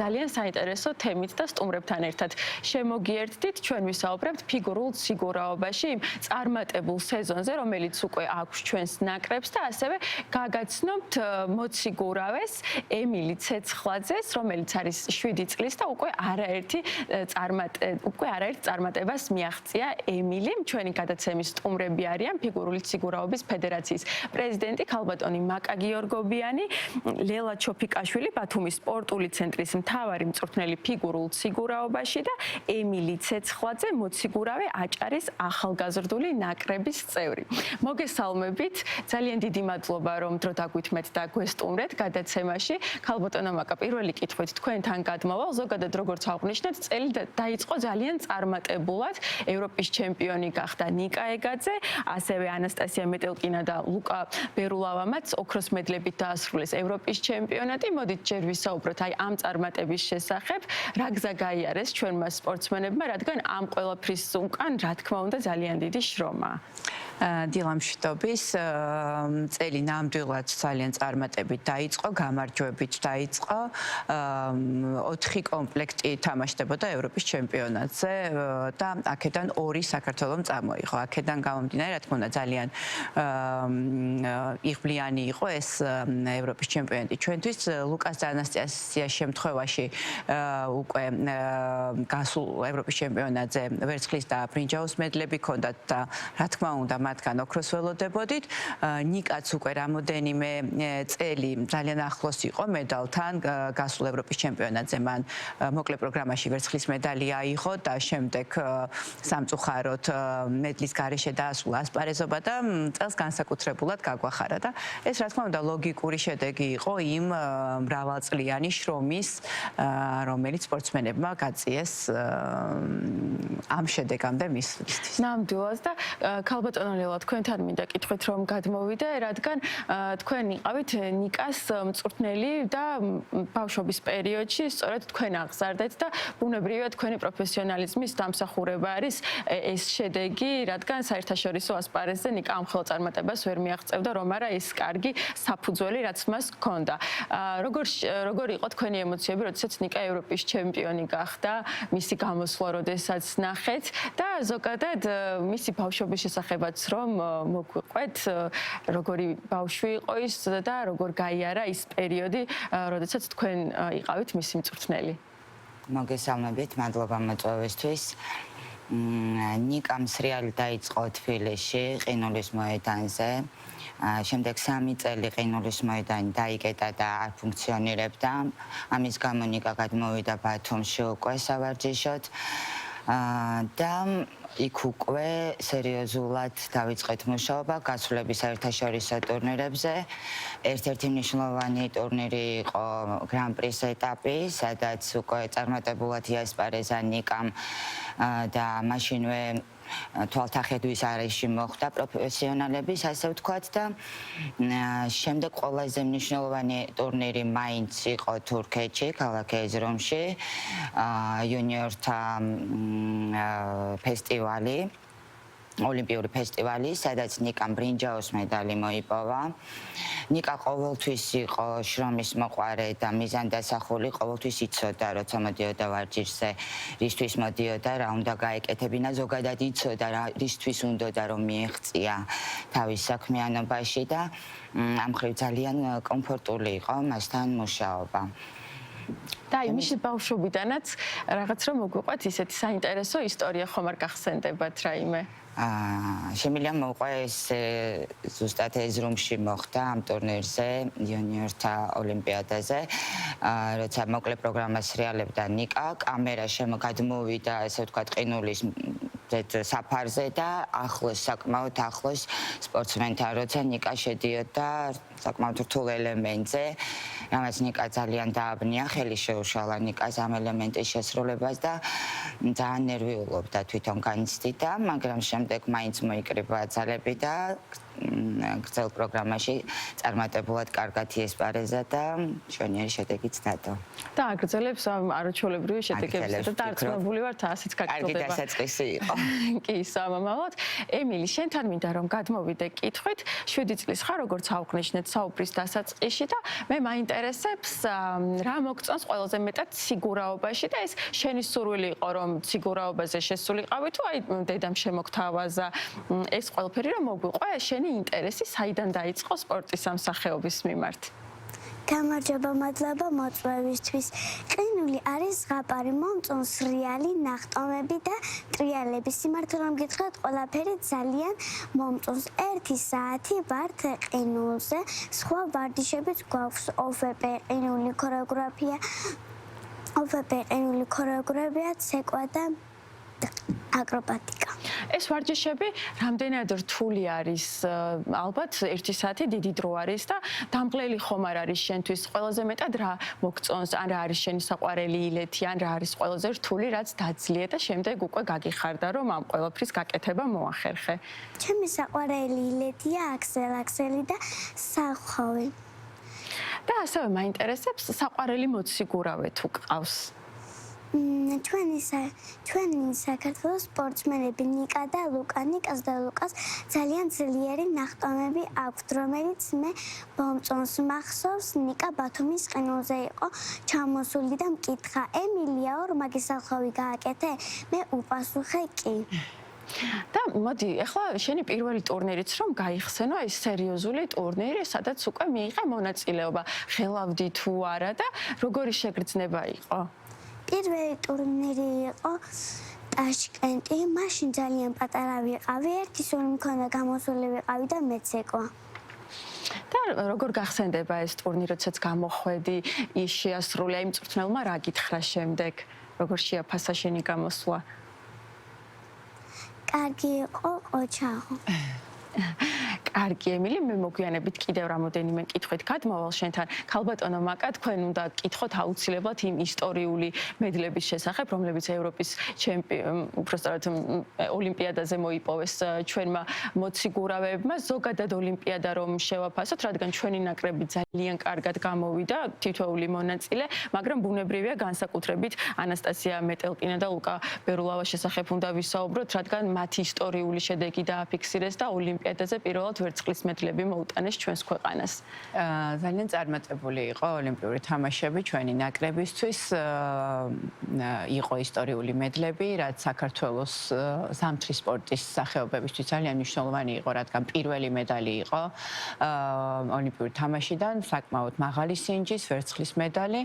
ძალიან საინტერესო თემით და სტუმრებთან ერთად შემოგიერთდით. ჩვენ ვისაუბრებთ ფიგურულ სიგურაობაში იმ წარმატებულ სეზონზე, რომელიც უკვე აქვს ჩვენს ნაკრებს და ასევე გაგაცნობთ მოციგურავეს ემილი ცეცხლაძეს, რომელიც არის 7 წლის და უკვე არაერთი წარმატებას მიაღწია ემილიმ. ჩვენი გადაცემის სტუმრები არიან ფიგურული სიგურაობის ფედერაციის პრეზიდენტი ქალბატონი მაკა გიორგობიანი, ლელა ჩოფიკაშვილი, ბათუმის სპორტული ცენტრის მთავარი მწვრთნელი ფიგურულ სიგურაობაში და ემილი ცეცხლაძე, მოციგურავე აჭარის ახალგაზრდული ნაკრების წევრი. მოგესალმებით, ძალიან დიდი მადლობა რომ დრო დაგვითმეთ და გვესტუმრეთ გადაცემაში. ქალბატონო მაკა, პირველი კითხვით თქვენთან გადმოვალ, ზოგადად როგორც აღვნიშნეთ, წელი დაიწყო ძალიან წარმატებულად. ევროპის ჩემპიონი გახდა ნიკა ეგაძე, ასევე ანასტასია მეტელკინა და ლუკა ბერულავამაც ოქროს მედლებით დაასრულეს ევროპის ჩემპიონატი. მოდით ჯერ ვისაუბროთ აი ამ წარმატების შესახებ, რა გზა გაიარეს ჩვენმა სპორტსმენებმა, რადგან ამ ყველაფრის უკან, რა თქმა უნდა, ძალიან დიდი შრომაა. დილამშვიდობის წელი ნამდვილად ძალიან წარმატებით დაიწყო, გამარჯვებით დაიწყო. 4 კომპლექტი თამაშდებოდა ევროპის ჩემპიონატზე და აქედან 2 საქართველოს წამოიღო. აქედან გამომდინარე, რა თქმა უნდა, ძალიან იღბლიანი იყო ეს ევროპის ჩემპიონატი ჩვენთვის. ლუკას და ანასტასიას შემთხვევაში უკვე გასულ ევროპის ჩემპიონატზე ვერცხლის და ბრინჯაოს მედლები ჰქონდათ და რა თქმა უნდა მათგან ოქროს ველოდებოდით. ნიკაც უკვე რამოდენიმე წელი ძალიან ახლოს იყო მედალთან. გასულ ევროპის ჩემპიონატზე მან მოკლე პროგრამაში ვერცხლის მედალი აიღო და შემდეგ სამწუხაროდ მედლის გარეშე დაასრულა ასპარეზობა და წელს განსაკუთრებულად გაგვახარა და ეს რა თქმა უნდა ლოგიკური შედეგი იყო იმ მრავალწლიანი შრომის, რომელიც სპორტსმენებმა გაწიეს ამ შედეგამდე მისვლისთვის. ნამდვილად და ქალბატონო ლელა, თქვენთან მინდა კითხვით რომ გადმოვიდე, რადგან თქვენ იყავით ნიკას მწვრთნელი და ბავშვობის პერიოდში სწორედ თქვენ აღზარდეთ და ბუნებრივია თქვენი პროფესიონალიზმის დამსახურება არის ეს შედეგი, რადგან საერთაშორისო ასპარეზზე ნიკა ამ ხელწარმატებას ვერ მიაღწევდა, რომ არა ეს კარგი საფუძველი რაც მას ჰქონდა. როგორ იყო თქვენი ემოციები, როდესაც ნიკა ევროპის ჩემპიონი გახდა, მისი გამოსვლა როდესაც ნახეთ და ზოგადად მისი ბავშვობის შესახებაც რომ მოგვიყვეთ, როგორი ბავშვი იყო ის და როგორ გაიარა ის პერიოდი, როდესაც თქვენ იყავით მისი მწვრთნელი. მოგესალმებით, მადლობა მოწვევისთვის. ნიკამ სრიალი დაიწყო თბილისში, ყინულის მოედანზე. შემდეგ 3 წელი ყინულის მოედანი დაიკეტა და არ ფუნქციონირებდა. ამის გამო ნიკა გადმოვიდა ბათუმში უკვე სავარჯიშოდ. და იქ უკვე სერიოზულად დავიწყეთ მუშაობა გასვლების საერთაშორისო ტურნირებზე. ერთ-ერთი მნიშვნელოვანი ტურნირი იყო გრან-პრის ეტაპი, სადაც უკვე წარმატებულად იასპარეზა ნიკამ და მაშინვე თვალთახედვის არეში მოხდა პროფესიონალების, ასე ვთქვათ და შემდეგ ყველაზე მნიშვნელოვანი ტურნირი მაინც იყო თურქეთში, ქალაქ ეზრომში, იუნიორთა ფესტივალი, ოლიმპიური ფესტივალი, სადაც ნიკამ ბრინჯაოს მედალი მოიპოვა. ნიკა ყოველთვის იყო შრომის მოყვარე და მიზანდასახული, ყოველთვის იცოდა, როცა მოდიოდა ვარჯიშზე, რისთვის მოდიოდა, რა უნდა გაეკეთებინა, ზოგადად იცოდა, რისთვის უნდოდა რომ მიეღწია თავის საქმიანობაში და ამ მხრივ ძალიან კომფორტული იყო მასთან მუშაობა. და იმის ბავშვობიდანაც რაღაც რომ მოგვიყვათ ისეთი საინტერესო ისტორია ხომ არ გახსენდებათ რაიმე? შემიძლია მოყვა ეს ზუსტად ეზრომში მოხდა ამ ტურნირზე, იუნიორთა ოლიმპიადაზე, როცა მოკლე პროგრამას რეალებდა ნიკა, კამერა გადმოვიდა, ესე ვთქვათ, ყინულის საფარზე და ახლოს, საკმაოდ ახლოს სპორტსმენთან, როცა ნიკა შედიოდა საკმაოდ რთულ ელემენტზე, რამაც ნიკა ძალიან დააბნია, ხელი შეუშალა ნიკას ამ ელემენტის შესრულებას და ძალიან ნერვიულობდა თვითონ განიცდიდა, მაგრამ შემდეგ მაინც მოიკრიბა ძალები და გრძელ პროგრამაში წარმატებულად კარგად იესპარეზა და მშვენიერი შედეგიც დადო. და აგრძელებს არაჩვეულებრივი შედეგებს და დარწმუნებული ვართ ასეც კარგი გაგრძელდება. დასაწყისი იყო. კი, სამომავლოდ. ემილი, შენთან მინდა რომ გადმოვიდე კითხვით. 7 წლის ხარ, როგორც აღვნიშნეთ, საუბრის დასაწყისში და მე მაინტერესებს რა მოგწონს ყველაზე მეტად სიგურაობაში და ეს შენი სურვილი იყო რომ სიგურაობაზე შესულიყავი თუ აი დედამ შემოგთავაზა ეს ყველაფერი რომ მოგვიყვე შენი ინტერესი საიდან დაიწყო სპორტის სამსახეობის მიმართ? გამარჯობა, მადლობა მოწვევისთვის. ყინული არის ზღაპარი, მომწონს რეალი ნახტომები და ტრიალები. სიმართლე რომ გითხრათ, ყველაფერი ძალიან მომწონს. 1 საათი ვართ ყინულზე, სხვა ვარდიშებიც გვაქვს ОФП ყინული ქორეოგრაფია, ОФП ყინული ქორეოგრაფია, ცეკვა და აკრობატიკა. ეს ვარჯიშები რამდენად რთული არის? ალბათ 1 საათი დიდი დრო არის და დამღლელი ხომ არ არის შენთვის? ყველაზე მეტად რა მოგწონს? ან რა არის შენი საყვარელი ილეთი? ან რა არის ყველაზე რთული, რაც დაძლია და შემდეგ უკვე გაგიხარდა, რომ ამ ყველაფრის გაკეთება მოახერხე? ჩემი საყვარელი ილეთია აქსელი და სახოვი. და ასევე მაინტერესებს საყვარელი მოციგურავე თუ გყავს? ჩვენი საქართველოს სპორტსმენები ნიკა და ლუკა, ნიკას და ლუკას ძალიან ძლიერი ნახტომები აქვთ, რომელიც მე მომწონს. მახსოვს, ნიკა ბათუმის ყინულზე იყო ჩამოსული და მკითხა, ემილია ორმაგი სახოვი გააკეთე? მე უპასუხე კი. და მოდი, ახლა შენი პირველი ტურნირიც რომ გაიხსენო, ეს სერიოზული ტურნირი, სადაც უკვე მიიღე მონაწილეობა. ხელავდი თუ არა და როგორი შეგრძნება იყო? პირველი ტურნირი იყო ტაშკენტი, მაშინ ძალიან პატარა ვიყავი, ერთი სული მქონდა გამოსული ვიყავი და მეც ეკვა. და როგორ გახსენდება ეს ტურნირი, როდესაც გამოხვედი, ის შეასრულა იმ მწვრთნელმა რა გითხრა შემდეგ? როგორ შეაფასა შენი გამოსვლა? კარგი იყო, ოჩაღო. კარგი, ემილი, მე მოგვიანებით კიდევ რამოდენიმე კითხვით გადმოვალ შენთან. ქალბატონო მაკა, თქვენ უნდა გკითხოთ აუცილებლად იმ ისტორიული მედლების შესახებ, რომლებიც ევროპის უბრალოდ ოლიმპიადაზე მოიპოვეს ჩვენმა მოციგურავეებმა. ზოგადად ოლიმპიადა რომ შევაფასოთ, რადგან ჩვენი ნაკრები ძალიან კარგად გამოვიდა, თითოეული მონაწილე, მაგრამ ბუნებრივია განსაკუთრებით ანასტასია მეტელკინა და ლუკა ბერულავას შესახებ უნდა ვისაუბროთ, რადგან მათი ისტორიული შედეგი დააფიქსირეს და ოლიმპიადაზე პირველად ვერცხლის მედლები მოუტანეს ჩვენს ქვეყანას. ძალიან წარმატებული იყო ოლიმპიური თამაშები ჩვენი ნაკრებისთვის. იყო ისტორიული მედლები, რაც საქართველოს ზამთრის სპორტის სახეობებისთვის ძალიან მნიშვნელოვანი იყო, რადგან პირველი медаლი იყო ოლიმპიური თამაშიდან, საკმაოდ მაღალი სინჯის ვერცხლის медаლი.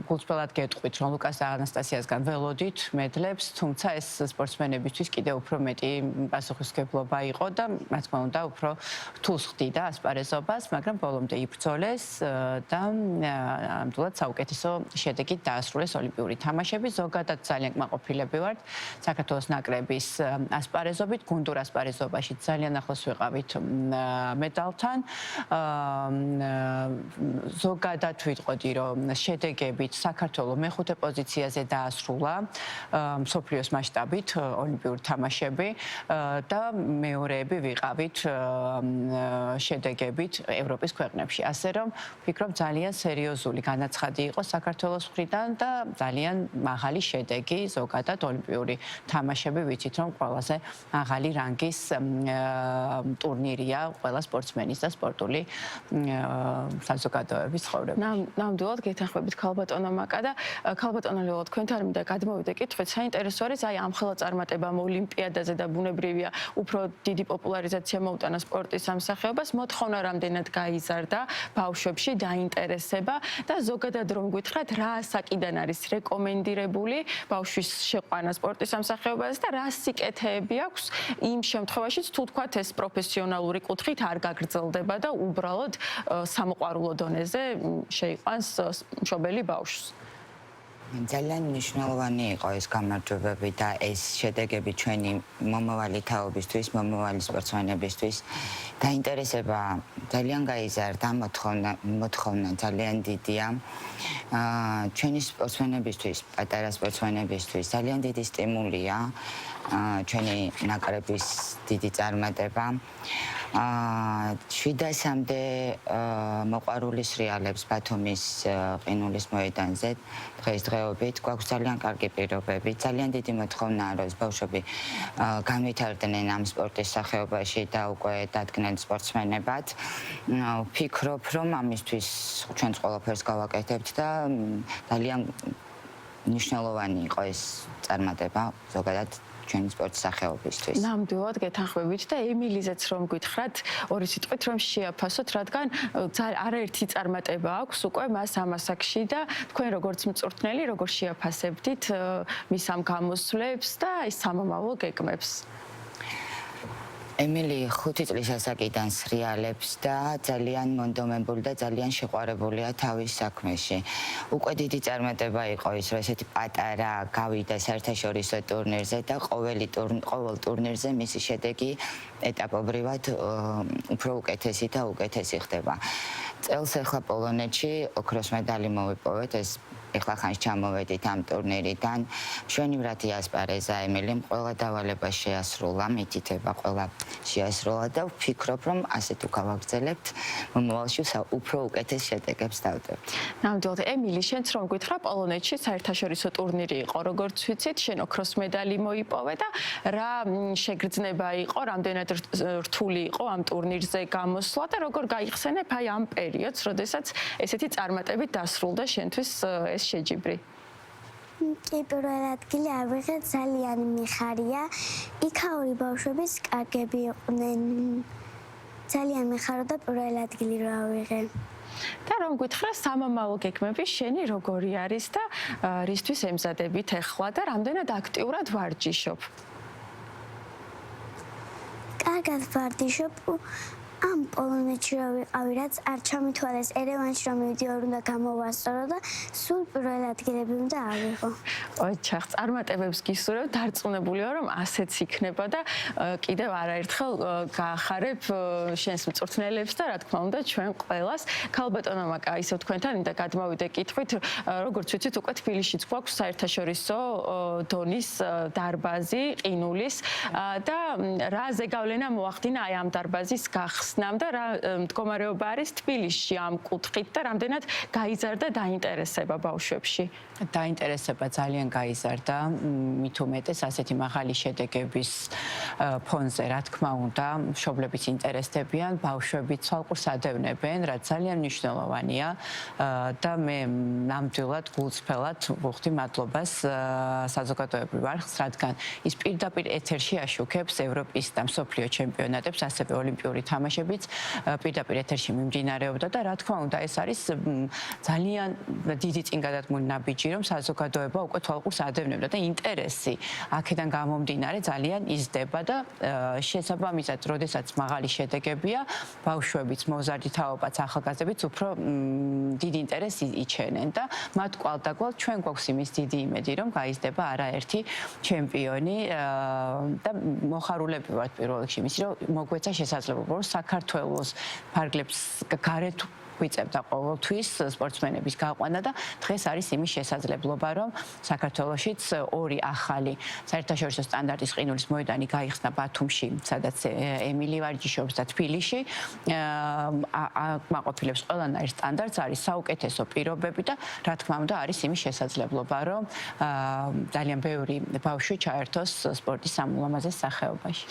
გულწრფელად გეტყვით, რომ ლუკას და ანასტასიასგან ველოდით медლებს, თუმცა ეს სპორტსმენებისთვის კიდევ უფრო მეტი პასუხისმგებლობა იყო და რაც თქმა უნდა უფრო რთულს ხდიდა ასპარეზობას, მაგრამ ბოლომდე იბრძოლეს და ნამდვილად საუკეთესო შედეგით დაასრულეს ოლიმპიური თამაშები. ზოგადად ძალიან კმაყოფილები ვართ საქართველოს ნაკრების ასპარეზობით, გუნდურ ასპარეზობაში ძალიან ახლოს ვიყავით медаლთან. ზოგადად ვიტყოდი, რომ შედეგებით საქართველოს მეხუთე პოზიციაზე დაასრულა მსოფლიოს მასშტაბით ოლიმპიური თამაშები და მეორეები ვიყავით შედეგებით ევროპის ქვეყნებში. ასე რომ ვფიქრობ ძალიან სერიოზული განაცხადი იყო საქართველოს მხრიდან და ძალიან მაღალი შედეგი ზოგადად ოლიმპიური თამაშები ვიცით რომ ყველაზე მაღალი რანგის ტურნირია ყველა სპორტსმენის და სპორტული საზოგადოების ცხოვრებაში. ნამდვილად გეთანხმებით ქალბატონო მაკა და ქალბატონო ლელა, თქვენთან მინდა გადმოვიდე კითხვით. საინტერესო არის აი ამ ხელა წარმატებამ ოლიმპიადაზე და ბუნებრივია უფრო დიდი პოპულარიზაცია მოუტანა სპორტის სამსახეობას, მოთხოვნა რამდენად გაიზარდა ბავშვებში დაინტერესება და ზოგადად რომ გითხრათ, რა საკიდან არის რეკომენდირებული ბავშვის შეყვანა სპორტის სამსახეობაზე და რა სიკეთეები აქვს იმ შემთხვევაშიც თუ თქვათ ეს პროფესიონალური კუთხით არ გაგრძელდება და უბრალოდ სამოყვარულო დონეზე შეიყვანს მშობელი ბავშვს. ძალიან მნიშვნელოვანი იყო ეს გამარჯვებები და ეს შედეგები ჩვენი მომავალი თაობისთვის, მომავალი სპორტსმენებისთვის. დაინტერესება ძალიან გაიზარდა, მოთხოვნა ძალიან დიდია. ჩვენი სპორტსმენებისთვის, პატარა სპორტსმენებისთვის ძალიან დიდი სტიმულია ჩვენი ნაკრების დიდი წარმატება. 700-მდე მოყვარულის რეალებს ბათუმის ყინულის მოედანზე დღესდღეობით გვაქვს ძალიან კარგი პირობები, ძალიან დიდი მოთხოვნაა, რომ ბავშვები განვითარდნენ ამ სპორტის სახეობაში და უკვე დადგნენ სპორტსმენებად. ვფიქრობ, რომ ამისთვის ჩვენც ყველაფერს გავაკეთებთ და ძალიან მნიშვნელოვანი იყო ეს წარმატება ზოგადად ჩვენი სპორტის სახეობისთვის. ნამდვილად გეთანხმებით და ემილიზეც რომ გითხრათ, ორი სიტყვით რომ შეაფასოთ, რადგან არაერთი წარმატება აქვს უკვე მას ამ ასაკში და თქვენ როგორც მწვრთნელი, როგორ შეაფასებდით მის ამ გამოსვლებს და ის სამომავლო გეგმებს? ემილი 5 წლის ასაკიდან სრიალებს და ძალიან მონდომებული და ძალიან შეყვარებულია თავის საქმეში. უკვე დიდი წარმატება იყო ის, რომ ესეთი პატარა გავიდა საერთაშორისო ტურნირზე და ყოველ ტურნირზე მისი შედეგი ეტაპობრივად უფრო უკეთესი და უკეთესი ხდება. წელს ახლა პოლონეთში ოქროს медаლი მოვიპოვეთ, ეს ეხლა ხანს ჩამოვედით ამ ტურნირიდან. მშვენივრად იასპარეზა ემილიმ, ყველა დავალება შეასრულა, მითითება ყველა შეასრულა და ვფიქრობ, რომ ასეთ გავაგრძელებთ, მომავალში უფრო უკეთეს შედეგებს დავდებთ. ნამდვილად, ემილი, შენც რომ გითხრა, პოლონეთში საერთაშორისო ტურნირი იყო, როგორც ვიცით, შენ ოქროს медаლი მოიპოვე და რა შეგრძნება იყო, რამდენად რთული იყო ამ ტურნირზე გამოსვლა და როგორ გაიხსენებ აი ამ პერიოდს, როდესაც ესეთი წარმატებით დასრულდა შენთვის ეს შეჯიბრი? კი, პირველ ადგილი ავიღე, ძალიან მიხარია. იქაური ბავშვების კარგები იყვნენ. ძალიან მიხარდა პირველ ადგილი რა ავიღე. და რომ გითხრა, სამომავლო გეგმები შენი როგორი არის და რისთვის ემზადებით ახლა და რამდენად აქტიურად ვარჯიშობ? კარგად ვარჯიშობ. ამ პოლონეთში რომ ვიყავი, რაც არ ჩამითვალეს, ერევანში რომ მივიდიო, უნდა გამოვასწორო და სულ პირველ ადგილები უნდა ავიღო. ოჩახ, წარმატებებს გისურვებ, დარწმუნებული ვარ, რომ ასეც იქნება და კიდევ არაერთხელ გაახარებ შენს მწვრთნელებს და რა თქმა უნდა ჩვენ ყველას. ქალბატონო მაკა, ისევ თქვენთან და გადმოვიდე კითხვით, როგორც ვიცით, უკვე თბილისშიც გვაქვს საერთაშორისო დონის დარბაზი, ყინულის და რა ზეგავლენა მოახდინა აი ამ დარბაზის გახსნამ და რა მდგომარეობა არის თბილისში ამ კუთხით და რამდენად გაიზარდა დაინტერესება ბავშვებში? დაინტერესება ძალიან გაიზარდა, მით უმეტეს ასეთი მაღალი შედეგების ფონზე, რა თქმა უნდა, მშობლებიც ინტერესდებიან, ბავშვები ცალკურს ადევნებენ, რაც ძალიან მნიშვნელოვანია და მე ნამდვილად გულწრფელად ვუხდი მადლობას საზოგადოებრივ არხს, რადგან ის პირდაპირ ეთერში აშუქებს ევროპის და მსოფლიო ჩემპიონატებს, ასევე ოლიმპიური თამაშებიც პირდაპირ ეთერში მიმდინარეობდა და რა თქმა უნდა, ეს არის ძალიან დიდი წინგადადგმული ნაბიჯი, რომ საზოგადოება უკვე თვალყურს ადევნებდა და ინტერესი აქედან გამომდინარე ძალიან იზრდება და შესაბამისად, როდესაც მაღალი შედეგებია, ბავშვებიც, მოზარდი თაობაც, ახალგაზრდებიც უფრო დიდ ინტერესს იჩენენ და მათ კვალდაკვალ ჩვენ გვაქვს იმის დიდი იმედი, რომ გაიზრდება არაერთი ჩემპიონი და მოხარულები ვართ პირველ რიგში იმის, რომ მოგვეცა შესაძლებლობა, რომ საქართველოს ფარგლებს გარეთ ვიწევდა ყოველთვის სპორტსმენების გაყვანა და დღეს არის იმის შესაძლებლობა, რომ საქართველოშიც ორი ახალი საერთაშორისო სტანდარტის ყინულის მოედანი გაიხსნა ბათუმში, სადაც ემილი ვარჯიშობს და თბილისში. აკმაყოფილებს ყველანაირ სტანდარტს, არის საუკეთესო პირობები და რა თქმა უნდა არის იმის შესაძლებლობა, რომ ძალიან ბევრი ბავშვი ჩაერთოს სპორტის ამულამაზეს სახეობაში.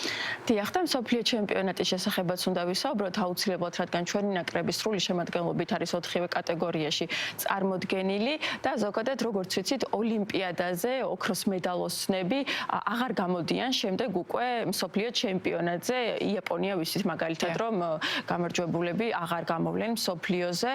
დიახ, და მსოფლიო ჩემპიონატის შესახებაც უნდა ვისაუბროთ აუცილებლად, რადგან ჩვენი ნაკრების სრული შემადგენლობით არის 4-ვე კატეგორიაში წარმოდგენილი და ზოგადად როგორც ვიცით, ოლიმპიადაზე ოქროს მედალოსნები აღარ გამოდიან შემდეგ უკვე მსოფლიო ჩემპიონატზე. იაპონია ვიცით მაგალითად, რომ გამარჯვებულები აღარ გამოვლენ მსოფლიოზე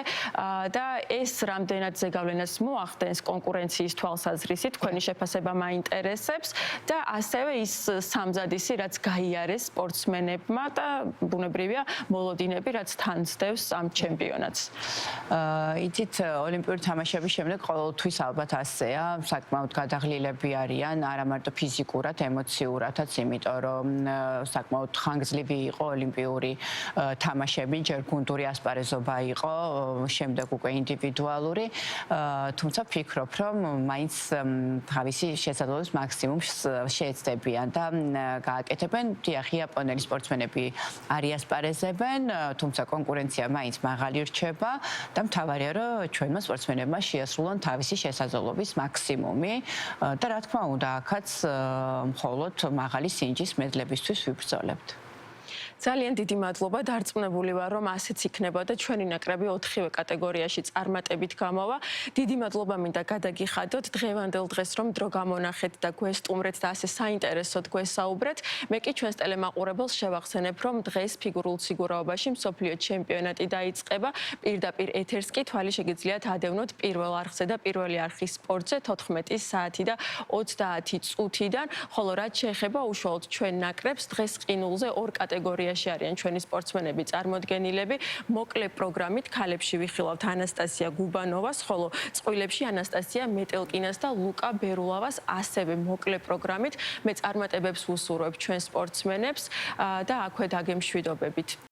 და ეს რამდენად ზეგავლენას მოახდენს კონკურენციის თვალსაზრისით, თქვენი შეფასება მაინტერესებს და ასევე ის სამზადისი, რაც გაიარეს სპორტსმენებმა და ბუნებრივია მოლოდინები, რაც თან სდევს ამ ჩემპიონატს. ჩვენაც? იცით, ოლიმპიური თამაშების შემდეგ ყოველთვის ალბათ ასეა, საკმაოდ გადაღლილები არიან, არა მარტო ფიზიკურად, ემოციურადაც, იმიტომ რომ საკმაოდ ხანგრძლივი იყო ოლიმპიური თამაშები, ჯერ გუნდური ასპარეზობა იყო, შემდეგ უკვე ინდივიდუალური, თუმცა ვფიქრობ, რომ მაინც თავისი შესაძლებლობის მაქსიმუმს შეეცდებიან და გააკეთებენ. დიახ, იაპონელი სპორტსმენები არ იასპარეზებენ, თუმცა კონკურენცია მაინც მაღალი რჩება და მთავარია, რომ ჩვენმა სპორტსმენებმა შეასრულონ თავისი შესაძლებლობის მაქსიმუმი და რა თქმა უნდა, აქაც მხოლოდ მაღალი სინჯის მედლებისთვის ვიბრძოლებთ. ძალიან დიდი მადლობა, დარწმუნებული ვარ, რომ ასეც იქნება და ჩვენი ნაკრები 4-ვე კატეგორიაში წარმატებით გამოვა. დიდი მადლობა მინდა გადაგიხადოთ დღევანდელ დღეს, რომ დრო გამონახეთ და გვესტუმრეთ და ასე საინტერესოდ გვესაუბრეთ. მე კი ჩვენს ტელემაყურებელს შევახსენებ, რომ დღეს ფიგურულ სიგურაობაში მსოფლიო ჩემპიონატი დაიწყება. პირდაპირ ეთერს კი თვალი შეგიძლიათ ადევნოთ პირველ არხზე და პირველი არხის სპორტზე 14 საათი და 30 წუთიდან, ხოლო რაც შეეხება უშუალოდ ჩვენ ნაკრებს, დღეს ყინულზე 2 კატეგორიაში არიან ჩვენი სპორტსმენები წარმოდგენილები. მოკლე პროგრამით ქალებში ვიხილავთ ანასტასია გუბანოვას, ხოლო წყვილებში ანასტასია მეტელკინას და ლუკა ბერულავას ასევე მოკლე პროგრამით. მე წარმატებებს ვუსურვებ ჩვენ სპორტსმენებს და აქვე დაგემშვიდობებით.